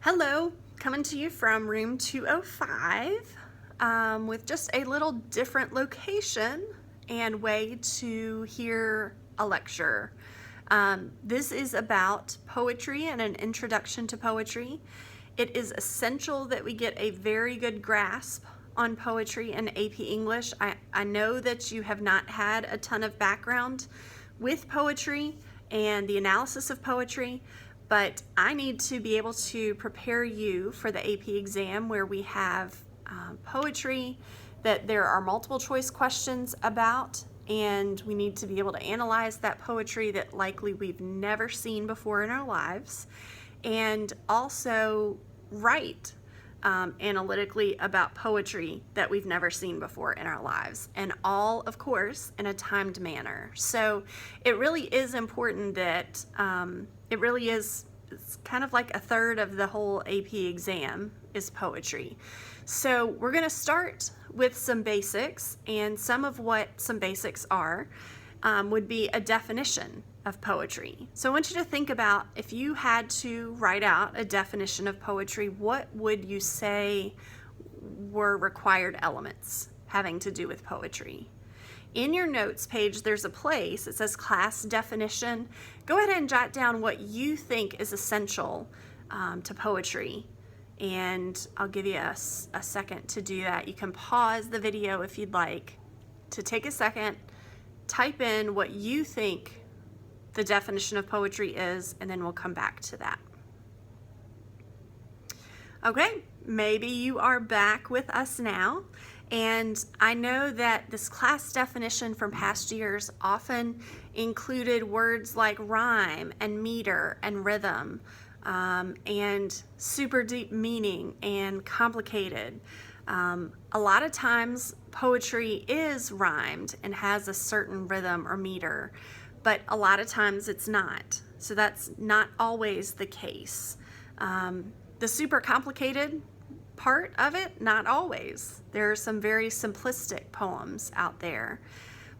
Hello, coming to you from room 205 with just a little different location and way to hear a lecture. This is about poetry and an introduction to poetry. It is essential that we get a very good grasp on poetry and AP English. I know that you have not had a ton of background with poetry and the analysis of poetry, but I need to be able to prepare you for the AP exam where we have poetry that there are multiple choice questions about, and we need to be able to analyze that poetry that likely we've never seen before in our lives, and also write analytically about poetry that we've never seen before in our lives, and all, of course, in a timed manner. So it really is important that it's kind of like a third of the whole AP exam is poetry. So we're going to start with some basics, and some of what some basics are would be a definition of poetry. So I want you to think about, if you had to write out a definition of poetry, what would you say were required elements having to do with poetry? In your notes page, there's a place that says class definition. Go ahead and jot down what you think is essential to poetry, and I'll give you a second to do that. You can pause the video if you'd like to take a second, type in what you think the definition of poetry is, and then we'll come back to that. Okay, maybe you are back with us now, and I know that this class definition from past years often included words like rhyme and meter and rhythm, and super deep meaning and complicated. A lot of times poetry is rhymed and has a certain rhythm or meter, but a lot of times it's not. So that's not always the case. The super complicated part of it, not always. There are some very simplistic poems out there.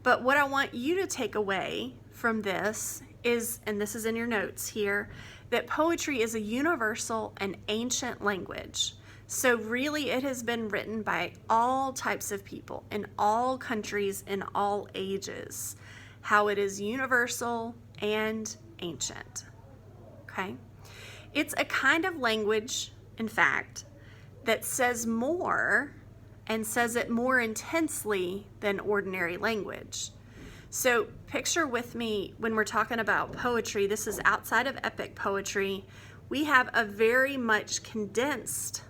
But what I want you to take away from this is, and this is in your notes here, that poetry is a universal and ancient language. So really it has been written by all types of people in all countries in all ages. How it is universal and ancient. Okay? It's a kind of language, in fact, that says more and says it more intensely than ordinary language. So picture with me, when we're talking about poetry, this is outside of epic poetry, we have a very much condensed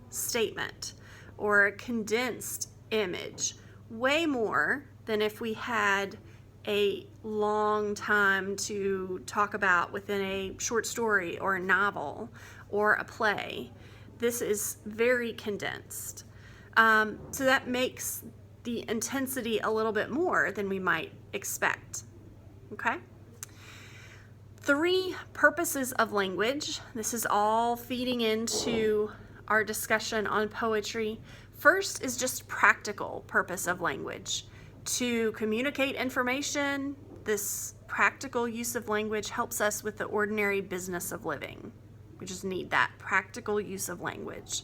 statement or a condensed image, way more than if we had a long time to talk about within a short story or a novel or a play. This is very condensed. So that makes the intensity a little bit more than we might expect. Okay? 3 purposes of language. This is all feeding into our discussion on poetry. First is just practical purpose of language. To communicate information, this practical use of language helps us with the ordinary business of living. We just need that practical use of language.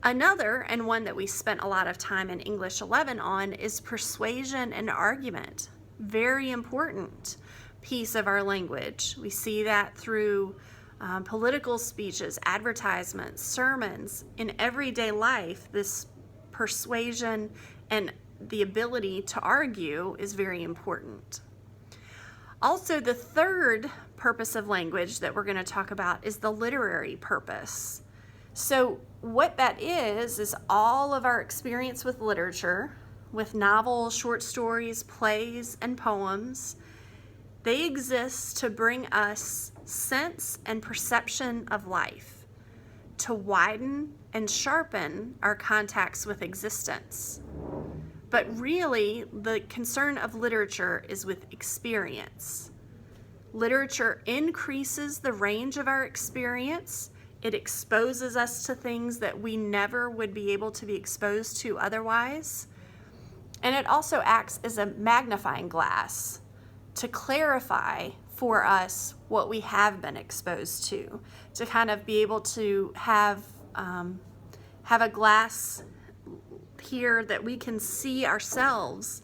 Another, and one that we spent a lot of time in English 11 on, is persuasion and argument. Very important piece of our language. We see that through political speeches, advertisements, sermons. In everyday life, this persuasion and the ability to argue is very important. Also, the third purpose of language that we're going to talk about is the literary purpose. So what that is all of our experience with literature, with novels, short stories, plays, and poems. They exist to bring us sense and perception of life, to widen and sharpen our contacts with existence. But really, the concern of literature is with experience. Literature increases the range of our experience. It exposes us to things that we never would be able to be exposed to otherwise. And it also acts as a magnifying glass to clarify for us what we have been exposed to kind of be able to have a glass here that we can see ourselves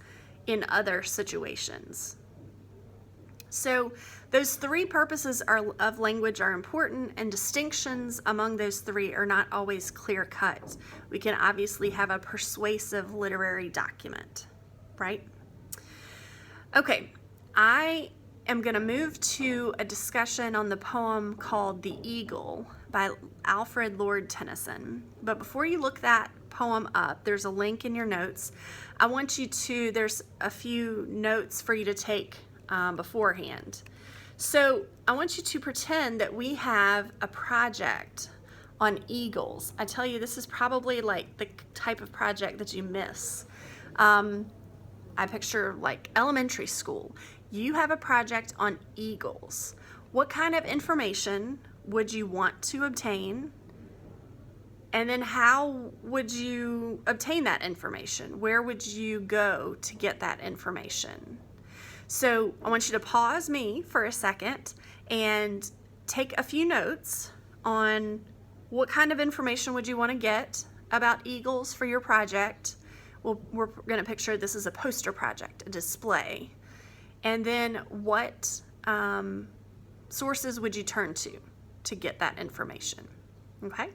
in other situations. So those three purposes of language are important, and distinctions among those three are not always clear cut. We can obviously have a persuasive literary document, right? Okay, I am going to move to a discussion on the poem called The Eagle by Alfred Lord Tennyson. But before you look that poem up, there's a link in your notes. I want you to, there's a few notes for you to take beforehand. So I want you to pretend that we have a project on eagles. I tell you, this is probably like the type of project that you miss. I picture like elementary school. You have a project on eagles. What kind of information would you want to obtain? And then how would you obtain that information? Where would you go to get that information? So I want you to pause me for a second and take a few notes on what kind of information would you want to get about eagles for your project. Well, we're going to picture this as a poster project, a display. And then what sources would you turn to get that information? Okay?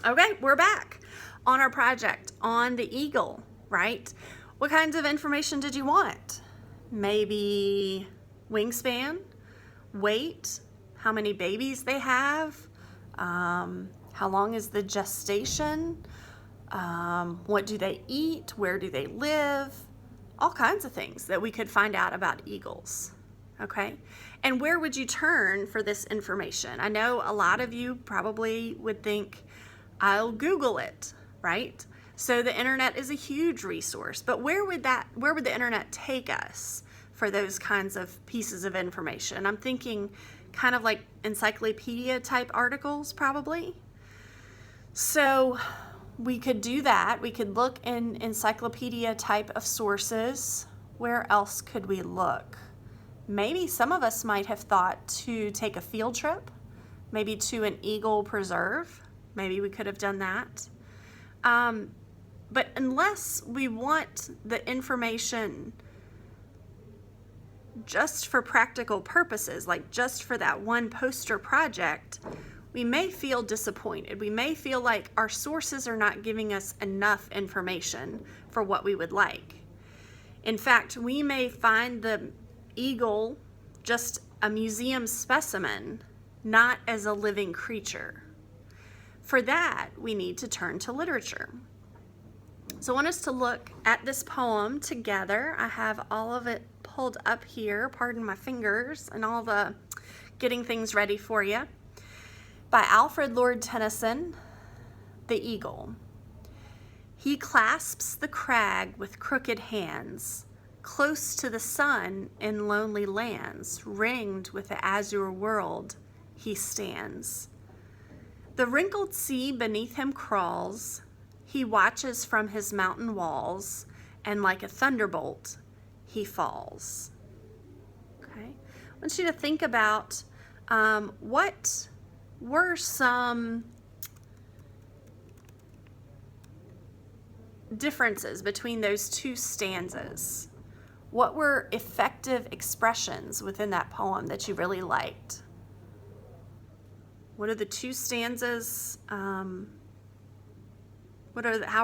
Okay, we're back on our project on the eagle, right? What kinds of information did you want? Maybe wingspan, weight, how many babies they have, how long is the gestation, what do they eat, where do they live, all kinds of things that we could find out about eagles, okay? And where would you turn for this information? I know a lot of you probably would think, I'll Google it, right? So the internet is a huge resource, but where would the internet take us for those kinds of pieces of information? I'm thinking kind of like encyclopedia type articles probably. So we could do that. We could look in encyclopedia type of sources. Where else could we look? Maybe some of us might have thought to take a field trip, maybe to an eagle preserve. Maybe we could have done that. But unless we want the information just for practical purposes, like just for that one poster project, we may feel disappointed. We may feel like our sources are not giving us enough information for what we would like. In fact, we may find the eagle just a museum specimen, not as a living creature. For that, we need to turn to literature. So I want us to look at this poem together. I have all of it pulled up here, pardon my fingers, and all the getting things ready for you. By Alfred Lord Tennyson, The Eagle. He clasps the crag with crooked hands, close to the sun in lonely lands, ringed with the azure world, he stands. The wrinkled sea beneath him crawls, he watches from his mountain walls, and like a thunderbolt, he falls. Okay, I want you to think about what were some differences between those two stanzas. What were effective expressions within that poem that you really liked? What are the two stanzas? How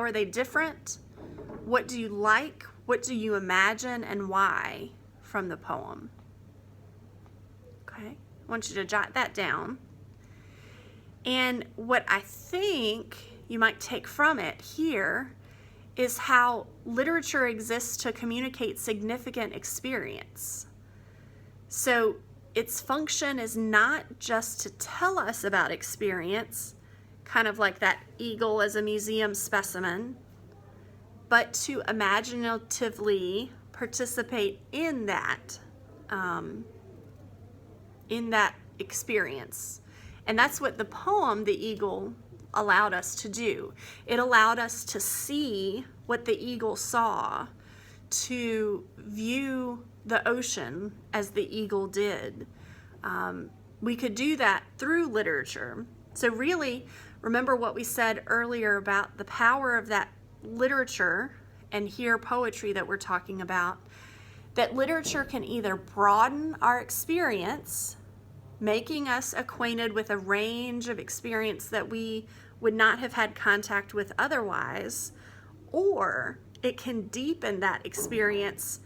are they different? What do you like? What do you imagine, and why from the poem? Okay, I want you to jot that down. And what I think you might take from it here is how literature exists to communicate significant experience. So its function is not just to tell us about experience, kind of like that eagle as a museum specimen, but to imaginatively participate in that experience. And that's what the poem, The Eagle, allowed us to do. It allowed us to see what the eagle saw, to view the ocean as the eagle did. We could do that through literature. So really, remember what we said earlier about the power of that literature, and here poetry that we're talking about, that literature can either broaden our experience, making us acquainted with a range of experience that we would not have had contact with otherwise, or it can deepen that experience.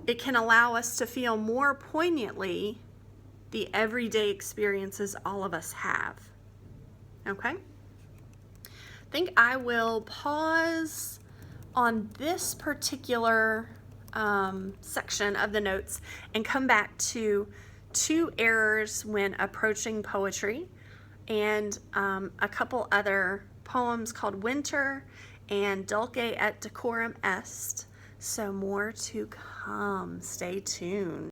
It can allow us to feel more poignantly the everyday experiences all of us have. Okay? I think I will pause on this particular section of the notes and come back to 2 errors when approaching poetry, and a couple other poems called Winter and Dulce et Decorum Est. So more to come. Stay tuned.